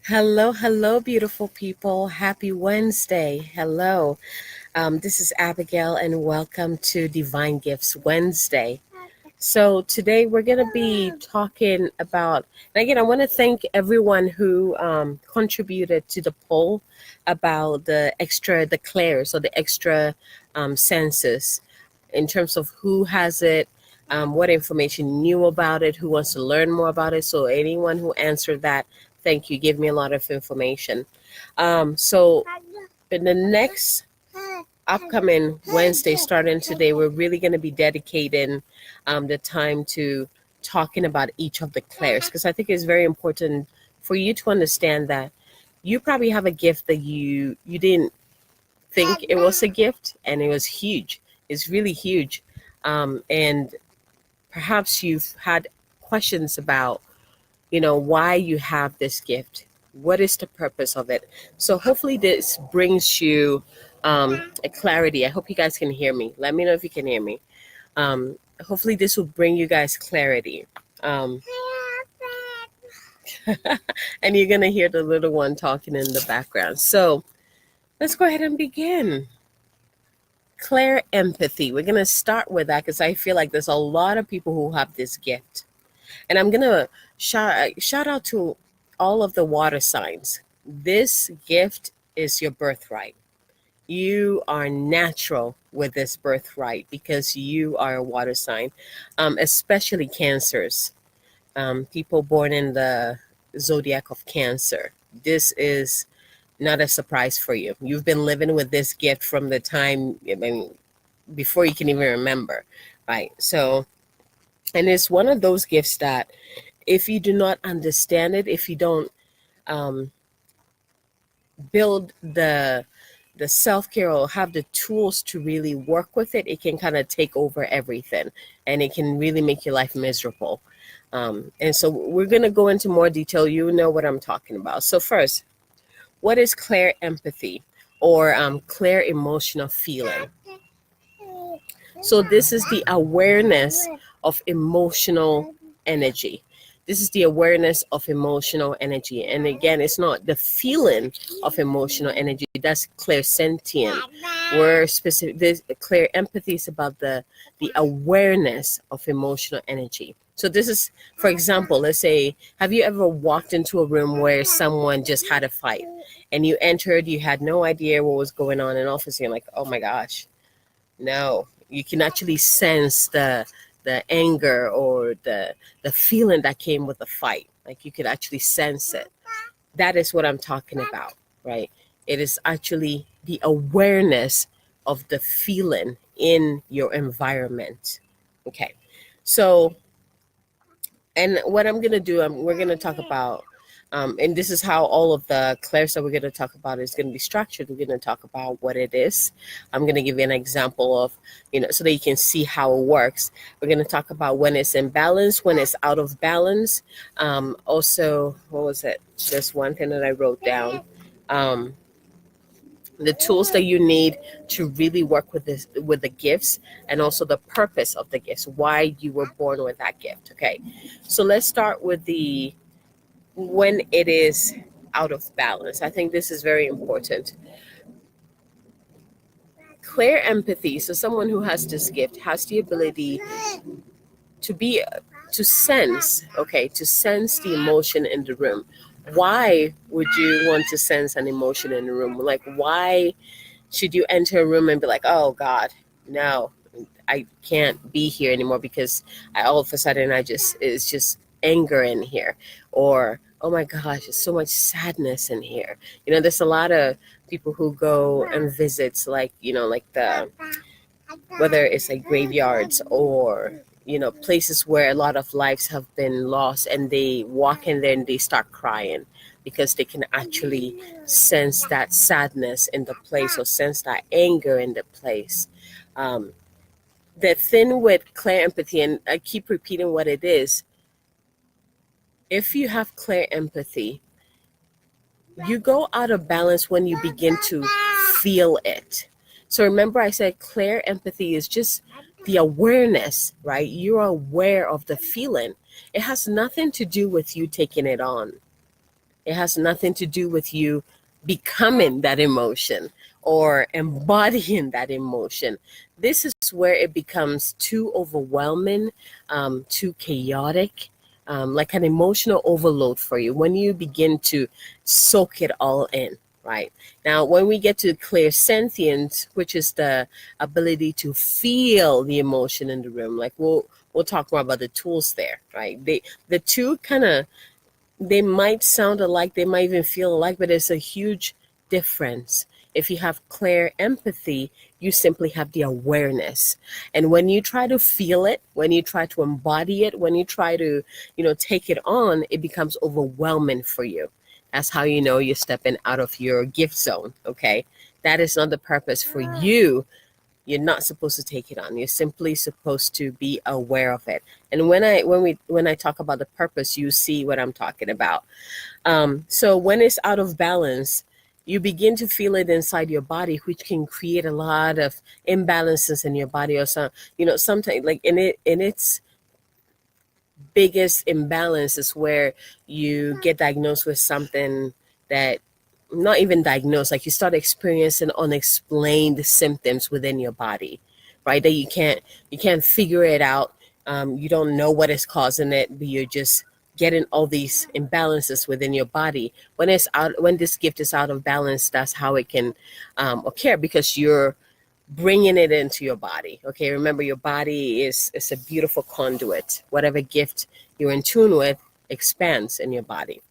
Hello, hello, beautiful people. Happy Wednesday. Hello. This is Abigail, and welcome to Divine Gifts Wednesday. So, today we're going to be talking about, and again, I want to thank everyone who contributed to the poll about the clairs or the extra senses in terms of who has it, what information you knew about it, who wants to learn more about it. So anyone who answered that, thank you, gave me a lot of information. So in the next upcoming Wednesday, starting today, we're really going to be dedicating the time to talking about each of the clairs, because I think it's very important for you to understand that you probably have a gift that you didn't think it was a gift, and it was huge. It's really huge. And perhaps you've had questions about, why you have this gift. What is the purpose of it? So hopefully this brings you a clarity. I hope you guys can hear me. Let me know if you can hear me. Hopefully this will bring you guys clarity. Um, and you're going to hear the little one talking in the background. So let's go ahead and begin. Clairempathy. We're going to start with that because I feel like there's a lot of people who have this gift. And I'm going to shout out to all of the water signs. This gift is your birthright. You are natural with this birthright because you are a water sign, especially cancers, people born in the zodiac of Cancer. This is not a surprise for you. You've been living with this gift from the time, before you can even remember, right? So, and it's one of those gifts that if you do not understand it, if you don't um, build the self-care or have the tools to really work with it, it can kind of take over everything, and it can really make your life miserable. And so we're going to go into more detail. You know what I'm talking about. So first, what is clear empathy or clear emotional feeling? So this is the awareness of emotional energy. This is the awareness of emotional energy. And again, it's not the feeling of emotional energy. That's clairsentient. We're specific. This clear empathy is about the awareness of emotional energy. So this is, for example, let's say, have you ever walked into a room where someone just had a fight and you entered, you had no idea what was going on, and all of a sudden you're like, oh my gosh, no, you can actually sense the anger or the feeling that came with the fight. Like you could actually sense it. That is what I'm talking about, right? It is actually the awareness of the feeling in your environment. Okay. So, and what I'm gonna do, we're gonna talk about, and this is how all of the clairs that we're gonna talk about is gonna be structured. We're gonna talk about what it is. I'm gonna give you an example of, so that you can see how it works. We're gonna talk about when it's in balance, when it's out of balance. Also, what was it? There's one thing that I wrote down. Um, the tools that you need to really work with this, with the gifts, and also the purpose of the gifts, why you were born with that gift. Okay, so let's start with the when it is out of balance. I think this is very important. Clear empathy, so someone who has this gift has the ability to be to sense, okay, to sense the emotion in the room. Why would you want to sense an emotion in the room? Like, why should you enter a room and be like, oh God, no, I can't be here anymore because all of a sudden it's just anger in here, or oh my gosh, there's so much sadness in here. There's a lot of people who go and visits, like, like the, whether it's like graveyards or places where a lot of lives have been lost, and they walk in there and they start crying because they can actually sense that sadness in the place, or sense that anger in the place. The thing with clear empathy, and I keep repeating what it is, if you have clear empathy, you go out of balance when you begin to feel it. So remember, I said clear empathy is just the awareness, right? You're aware of the feeling. It has nothing to do with you taking it on. It has nothing to do with you becoming that emotion or embodying that emotion. This is where it becomes too overwhelming, too chaotic, like an emotional overload for you when you begin to soak it all in. Right now, when we get to clairsentience, which is the ability to feel the emotion in the room, like we'll talk more about the tools there. Right, the two kind of, they might sound alike, they might even feel alike, but it's a huge difference. If you have clear empathy, you simply have the awareness. And when you try to feel it, when you try to embody it, when you try to, take it on, it becomes overwhelming for you. That's how you know you're stepping out of your gift zone, okay? That is not the purpose for you. You're not supposed to take it on. You're simply supposed to be aware of it. And when I talk about the purpose, you see what I'm talking about. So when it's out of balance, you begin to feel it inside your body, which can create a lot of imbalances in your body, or sometimes, like, in its biggest imbalance is where you get diagnosed with something that, not even diagnosed, like you start experiencing unexplained symptoms within your body, right? That you can't figure it out. You don't know what is causing it, but you're just getting all these imbalances within your body. When this gift is out of balance, that's how it can occur, because you're bringing it into your body. Okay, remember, your body is a beautiful conduit. Whatever gift you're in tune with expands in your body.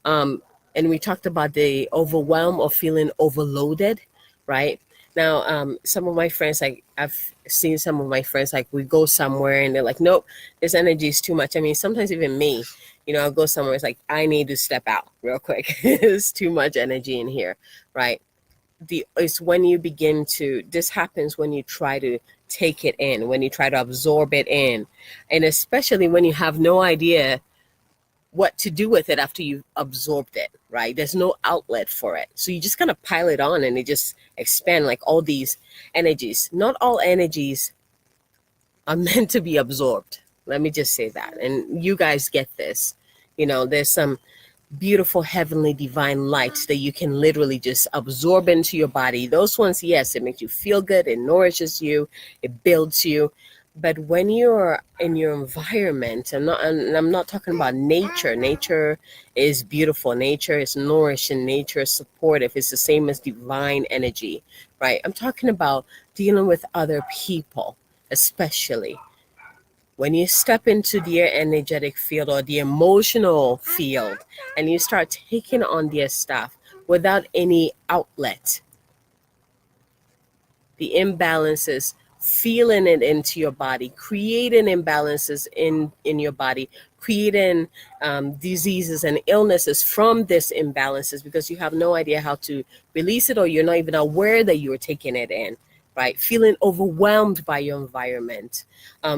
um, and we talked about the overwhelm or feeling overloaded, right? Now, some of my friends, like I've seen some of my friends, like we go somewhere and they're like, nope, this energy is too much. I mean, sometimes even me, I'll go somewhere, it's like, I need to step out real quick. It's too much energy in here, right? It's when you begin to, this happens when you try to take it in, when you try to absorb it in, and especially when you have no idea what to do with it after you've absorbed it, right? There's no outlet for it. So you just kind of pile it on and it just expand, like all these energies. Not all energies are meant to be absorbed. Let me just say that. And you guys get this. There's some beautiful heavenly divine lights that you can literally just absorb into your body. Those ones, yes, it makes you feel good, it nourishes you, it builds you. But when you're in your environment, I'm not talking about nature. Nature is beautiful. Nature is nourishing. Nature is supportive. It's the same as divine energy, right? I'm talking about dealing with other people, especially when you step into their energetic field or the emotional field, and you start taking on their stuff without any outlet. The imbalances, feeling it into your body, creating imbalances in your body, creating diseases and illnesses from this imbalances, because you have no idea how to release it, or you're not even aware that you're taking it in, right? Feeling overwhelmed by your environment,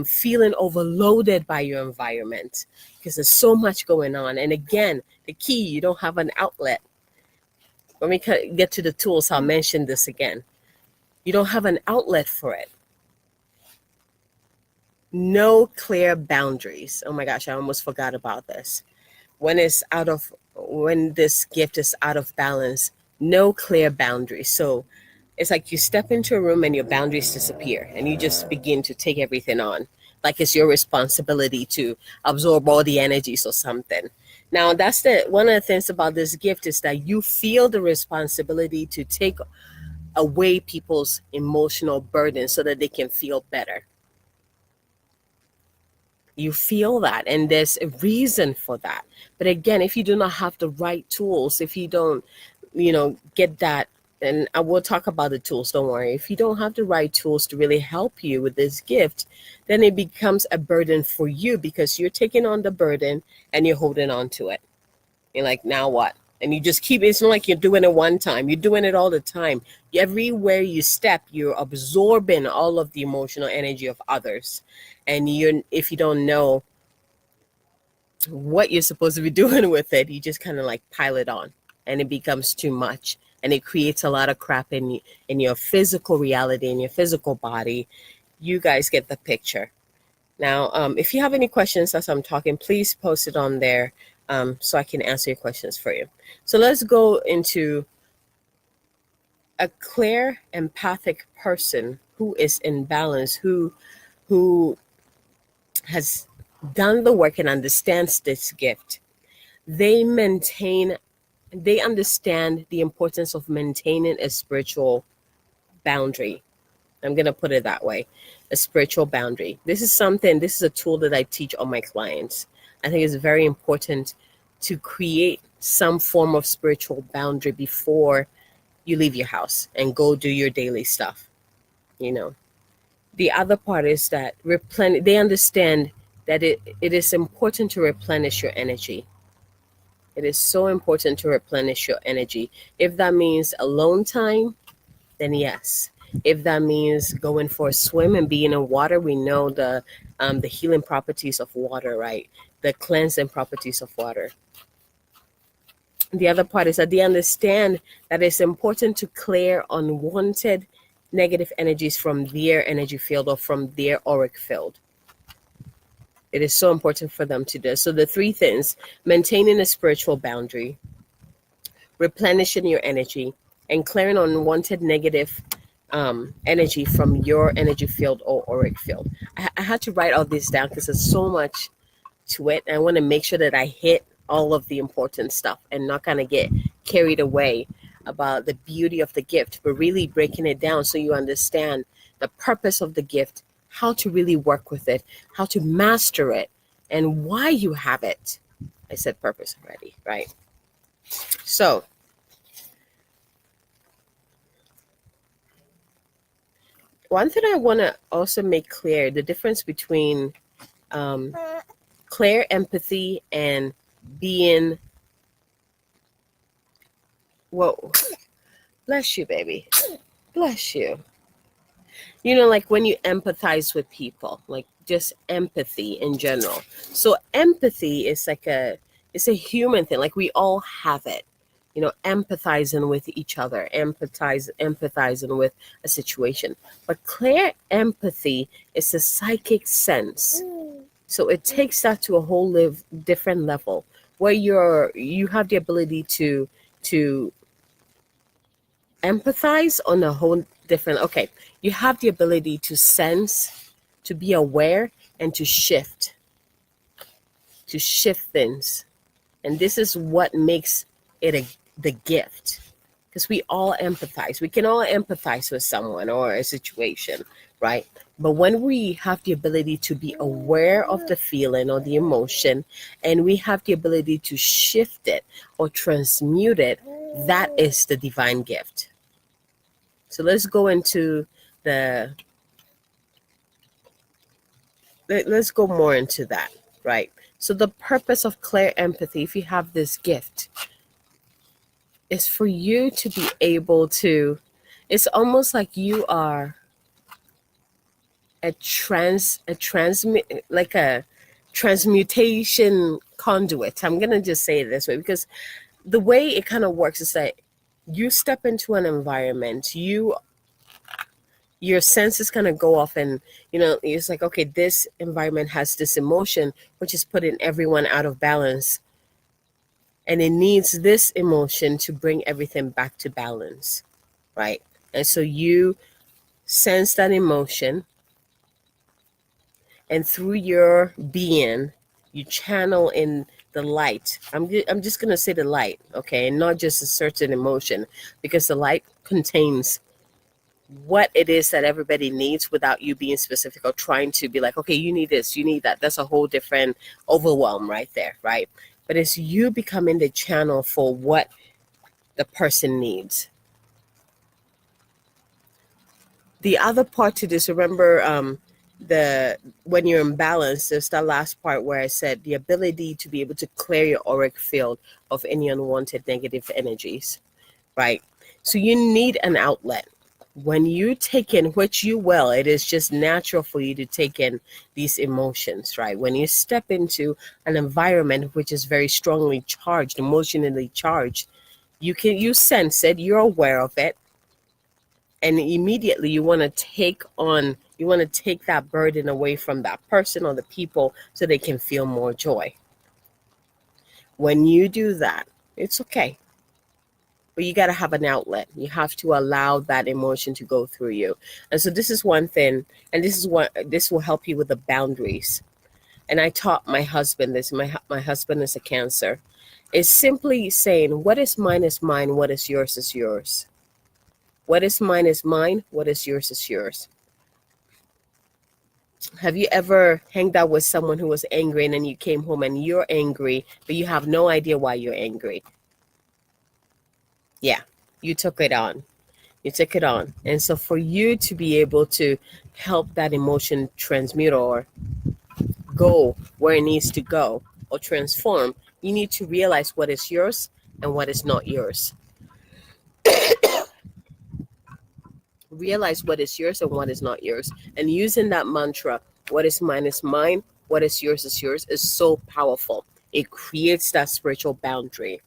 feeling overloaded by your environment, because there's so much going on. And again, the key, you don't have an outlet. When we get to the tools, I'll mention this again. You don't have an outlet for it. No clear boundaries. Oh my gosh, I almost forgot about this. When this gift is out of balance, no clear boundaries. So it's like you step into a room and your boundaries disappear and you just begin to take everything on. Like it's your responsibility to absorb all the energies or something. Now, that's one of the things about this gift, is that you feel the responsibility to take away people's emotional burden so that they can feel better. You feel that, and there's a reason for that. But again, if you do not have the right tools, if you don't, get that, and I will talk about the tools, don't worry. If you don't have the right tools to really help you with this gift, then it becomes a burden for you, because you're taking on the burden and you're holding on to it. You're like, now what? And you just keep, it's not like you're doing it one time. You're doing it all the time. Everywhere you step, you're absorbing all of the emotional energy of others. And if you don't know what you're supposed to be doing with it, you just kind of like pile it on, and it becomes too much. And it creates a lot of crap in your physical reality, in your physical body. You guys get the picture. Now, if you have any questions as I'm talking, please post it on there. so I can answer your questions for you. So let's go into a clear, empathic person who is in balance, who has done the work and understands this gift. They maintain, they understand the importance of maintaining a spiritual boundary. I'm going to put it that way, a spiritual boundary. This is a tool that I teach all my clients. I think it's very important to create some form of spiritual boundary before you leave your house and go do your daily stuff. You know, the other part is that they understand that it is important to replenish your energy. It is so important to replenish your energy. If that means alone time, then yes. If that means going for a swim and being in water, we know the healing properties of water, right? The cleansing properties of water. The other part is that they understand that it's important to clear unwanted negative energies from their energy field or from their auric field. It is so important for them to do. So the three things: maintaining a spiritual boundary, replenishing your energy, and clearing unwanted negative energy from your energy field or auric field. I had to write all this down because there's so much to it. I want to make sure that I hit all of the important stuff and not kind of get carried away about the beauty of the gift, but really breaking it down so you understand the purpose of the gift, how to really work with it, how to master it, and why you have it. I said purpose already, right? So, one thing I want to also make clear, the difference between um, clairempathy and being, whoa, bless you, baby. Bless you. You know, like when you empathize with people, like just empathy in general. So empathy is it's a human thing. Like we all have it. You know, empathizing with each other, empathizing with a situation. But clear empathy is a psychic sense. So it takes that to a whole different level where you have the ability to empathize on a whole different. Okay, you have the ability to sense, to be aware, and to shift things. And this is what makes it the gift, because we all empathize. We can all empathize with someone or a situation, right? But when we have the ability to be aware of the feeling or the emotion, and we have the ability to shift it or transmute it, that is the divine gift. So let's go into let's go more into that, right? So the purpose of clairempathy, if you have this gift, is for you to be able to, it's almost like you are a transmutation conduit. I'm gonna just say it this way because the way it kind of works is that you step into an environment, your senses kind of go off, and it's like, okay, this environment has this emotion which is putting everyone out of balance, and it needs this emotion to bring everything back to balance, right? And so you sense that emotion, and through your being you channel in the light. I'm just going to say the light, okay, and not just a certain emotion, because the light contains what it is that everybody needs without you being specific or trying to be like, okay, you need this, you need that. That's a whole different overwhelm right there, right? But it's you becoming the channel for what the person needs. The other part to this, remember, when you're in balance, there's that last part where I said the ability to be able to clear your auric field of any unwanted negative energies, right? So you need an outlet. When you take in, which you will, it is just natural for you to take in these emotions, right? When you step into an environment which is very strongly charged, emotionally charged, you sense it, you're aware of it, and immediately you want to take that burden away from that person or the people so they can feel more joy. When you do that, it's okay. But you got to have an outlet. You have to allow that emotion to go through you. And so this is one thing, and this will help you with the boundaries. And I taught my husband this. My husband is a Cancer. It's simply saying, what is mine, what is yours. What is mine, what is yours. Have you ever hanged out with someone who was angry and then you came home and you're angry, but you have no idea why you're angry? Yeah, you took it on. You took it on. And so for you to be able to help that emotion transmute or go where it needs to go or transform, you need to realize what is yours and what is not yours. Realize what is yours and what is not yours. And using that mantra, what is mine, what is yours, is so powerful. It creates that spiritual boundary.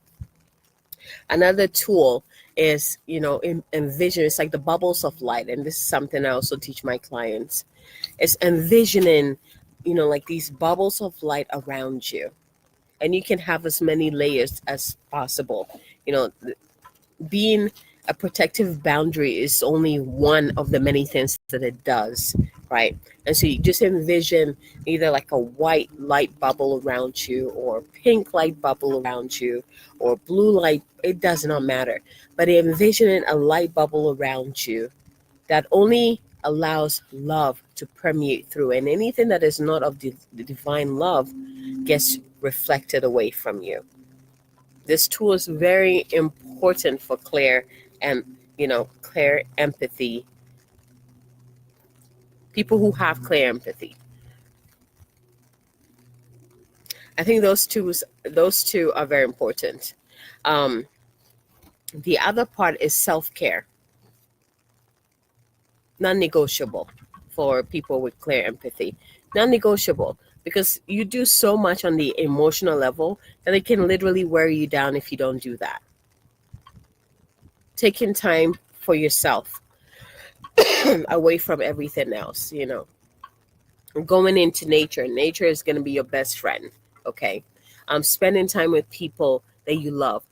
Another tool is, envision. It's like the bubbles of light. And this is something I also teach my clients. It's envisioning, like these bubbles of light around you. And you can have as many layers as possible. Being a protective boundary is only one of the many things that it does, right? And so you just envision either like a white light bubble around you or pink light bubble around you or blue light. It does not matter. But envisioning a light bubble around you that only allows love to permeate through, and anything that is not of the divine love gets reflected away from you. This tool is very important for Clairempathy. People who have Clairempathy. I think those two are very important. The other part is self-care. Non-negotiable for people with Clairempathy. Non-negotiable, because you do so much on the emotional level that it can literally wear you down if you don't do that. Taking time for yourself away from everything else, going into nature. Nature is going to be your best friend. Okay. Spending time with people that you love,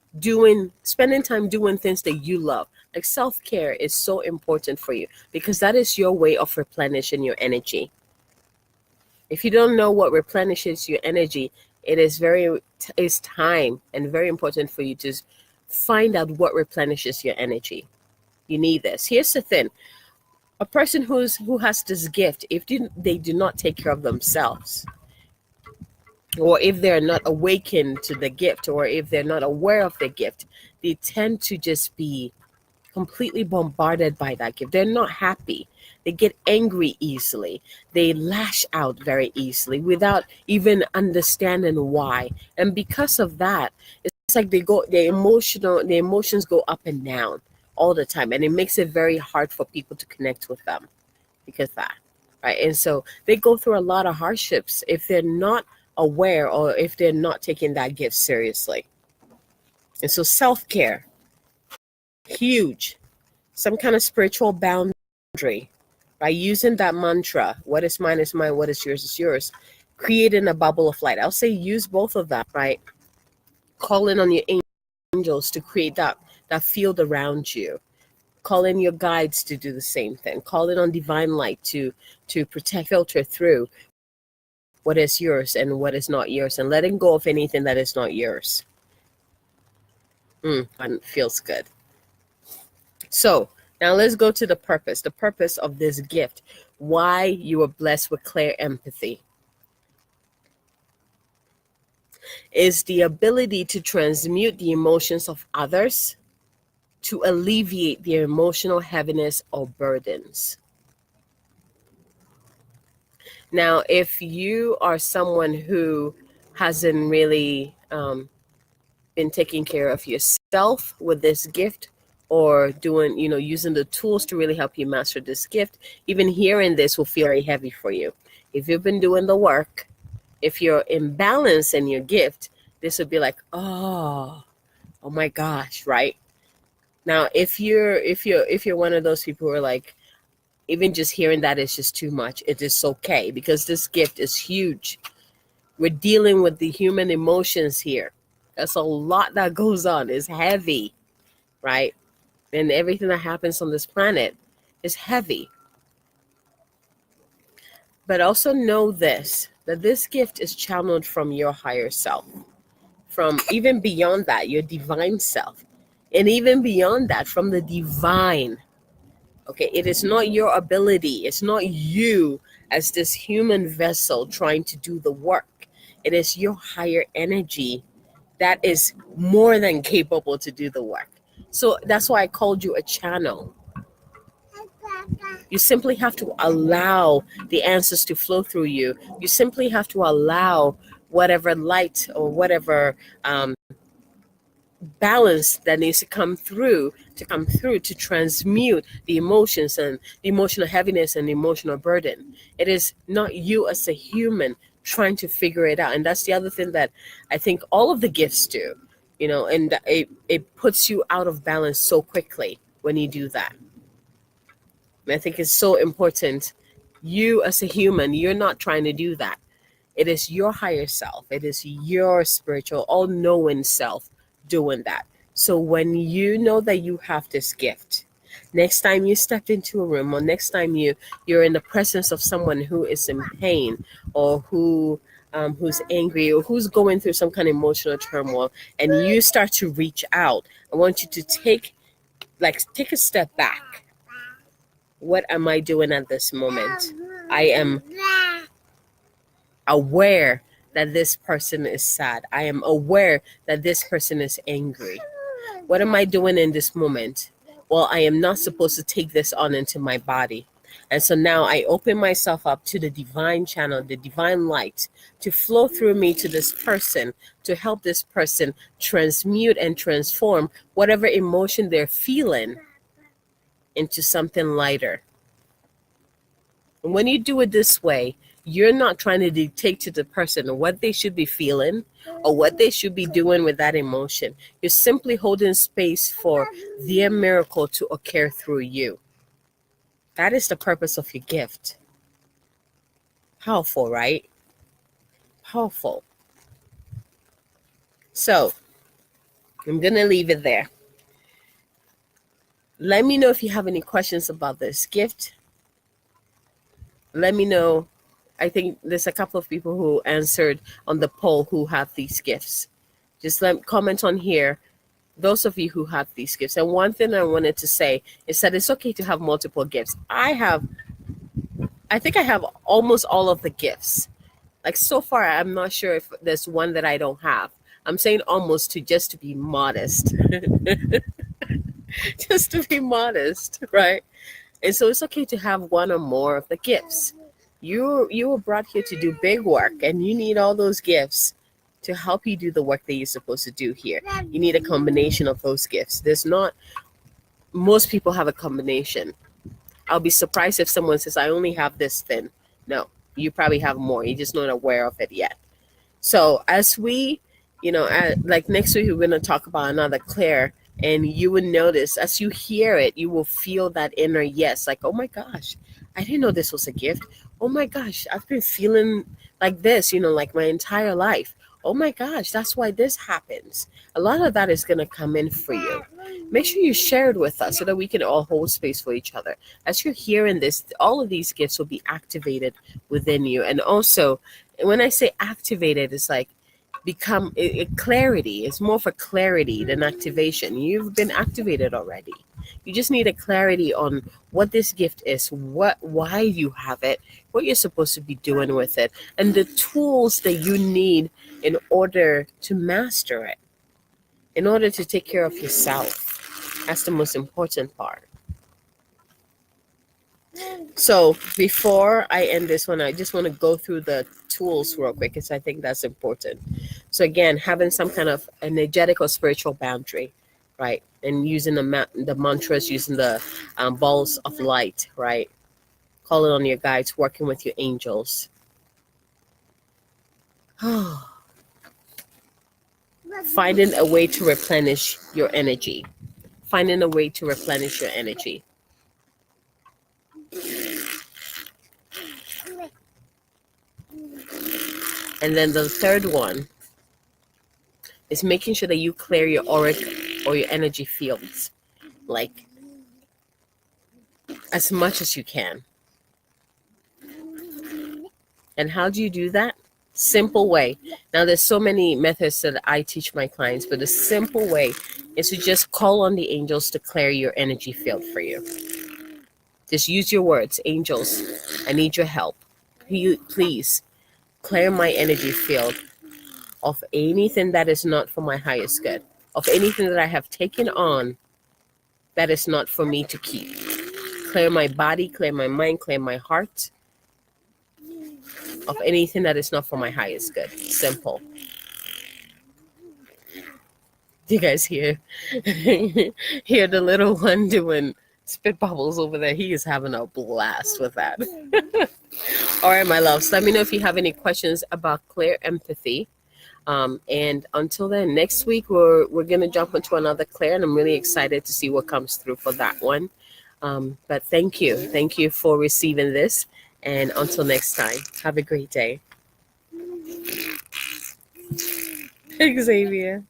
spending time doing things that you love. Like self-care is so important for you because that is your way of replenishing your energy. If you don't know what replenishes your energy, it's time and very important for you to find out what replenishes your energy. You need this. Here's the thing. A person who has this gift, if they do not take care of themselves, or if they're not awakened to the gift, or if they're not aware of the gift, they tend to just be completely bombarded by that gift. They're not happy. They get angry easily. They lash out very easily without even understanding why. And because of that, it's like the emotions go up and down all the time. And it makes it very hard for people to connect with them because of that. Right. And so they go through a lot of hardships if they're not aware or if they're not taking that gift seriously. And so self-care, huge. Some kind of spiritual boundary by using that mantra, what is mine, what is yours, creating a bubble of light. I'll say use both of them, right? Call in on your angels to create that field around you. Call in your guides to do the same thing. Call in on divine light to protect, filter through what is yours and what is not yours, and letting go of anything that is not yours. And feels good. So now let's go to the purpose of this gift, why you were blessed with Clairempathy. Is the ability to transmute the emotions of others to alleviate their emotional heaviness or burdens. Now, if you are someone who hasn't really been taking care of yourself with this gift, or doing, using the tools to really help you master this gift, even hearing this will feel very heavy for you. If you've been doing the work, if you're in balance in your gift, this would be like, oh my gosh, right? Now, if you're one of those people who are like, even just hearing that is just too much, it is okay, because this gift is huge. We're dealing with the human emotions here. That's a lot that goes on. It's heavy, right? And everything that happens on this planet is heavy. But also know this, that this gift is channeled from your higher self, from even beyond that, your divine self, and even beyond that, from the divine. Okay, it is not your ability, it's not you as this human vessel trying to do the work. It is your higher energy that is more than capable to do the work. So that's why I called you a channel. You simply have to allow the answers to flow through you. You simply have to allow whatever light or whatever balance that needs to come through to transmute the emotions and the emotional heaviness and the emotional burden. It is not you as a human trying to figure it out. And that's the other thing that I think all of the gifts do, and it puts you out of balance so quickly when you do that. And I think it's so important. You as a human, you're not trying to do that. It is your higher self. It is your spiritual, all knowing self doing that. So when you know that you have this gift, next time you step into a room or next time you're in the presence of someone who is in pain or who's angry or who's going through some kind of emotional turmoil and you start to reach out, I want you to take a step back. What am I doing at this moment? I am aware that this person is sad. I am aware that this person is angry. What am I doing in this moment? Well, I am not supposed to take this on into my body. And so now I open myself up to the divine channel, the divine light to flow through me to this person, to help this person transmute and transform whatever emotion they're feeling into something lighter. And when you do it this way, you're not trying to dictate to the person what they should be feeling or what they should be doing with that emotion. You're simply holding space for their miracle to occur through you. That is the purpose of your gift. Powerful, right? Powerful. So, I'm going to leave it there. Let me know if you have any questions about this gift. Let me know. I think there's a couple of people who answered on the poll who have these gifts. Just comment on here, those of you who have these gifts. And one thing I wanted to say is that it's okay to have multiple gifts. I think I have almost all of the gifts. Like so far, I'm not sure if there's one that I don't have. I'm saying almost just to be modest. Just to be modest, right? And so it's okay to have one or more of the gifts. You were brought here to do big work, and you need all those gifts to help you do the work that you're supposed to do here. You need a combination of those gifts. Most people have a combination. I'll be surprised if someone says, I only have this thing. No, you probably have more. You're just not aware of it yet. So as we, like next week, we're going to talk about another Claire. And you would notice as you hear it, you will feel that inner yes, like, oh my gosh, I didn't know this was a gift. Oh my gosh, I've been feeling like this, like my entire life. Oh my gosh, that's why this happens. A lot of that is going to come in for you. Make sure you share it with us so that we can all hold space for each other. As you're hearing this, all of these gifts will be activated within you. And also, when I say activated, it's like become clarity. It's more for clarity than activation. You've been activated already. You just need a clarity on what this gift is, why you have it, what you're supposed to be doing with it, and the tools that you need in order to master it, in order to take care of yourself. That's the most important part. So before I end this one, I just want to go through the tools real quick because I think that's important. So again, having some kind of energetic or spiritual boundary, right? And using the mantras, using the balls of light, right? Calling on your guides, working with your angels. Finding a way to replenish your energy. Finding a way to replenish your energy. And then the third one, It's making sure that you clear your auric or your energy fields, like as much as you can. And how do you do that? Simple way. Now, there's so many methods that I teach my clients, but the simple way is to just call on the angels to clear your energy field for you. Just use your words. Angels, I need your help. Please clear my energy field of anything that is not for my highest good, of anything that I have taken on that is not for me to keep. Clear my body, clear my mind, clear my heart of anything that is not for my highest good. Simple. Do you guys hear hear the little one doing spit bubbles over there? He is having a blast with that. All right, my loves. Let me know if you have any questions about Clairempathy. And until then, next week we're gonna jump into another Claire, and I'm really excited to see what comes through for that one. But thank you for receiving this, and until next time, have a great day. Xavier.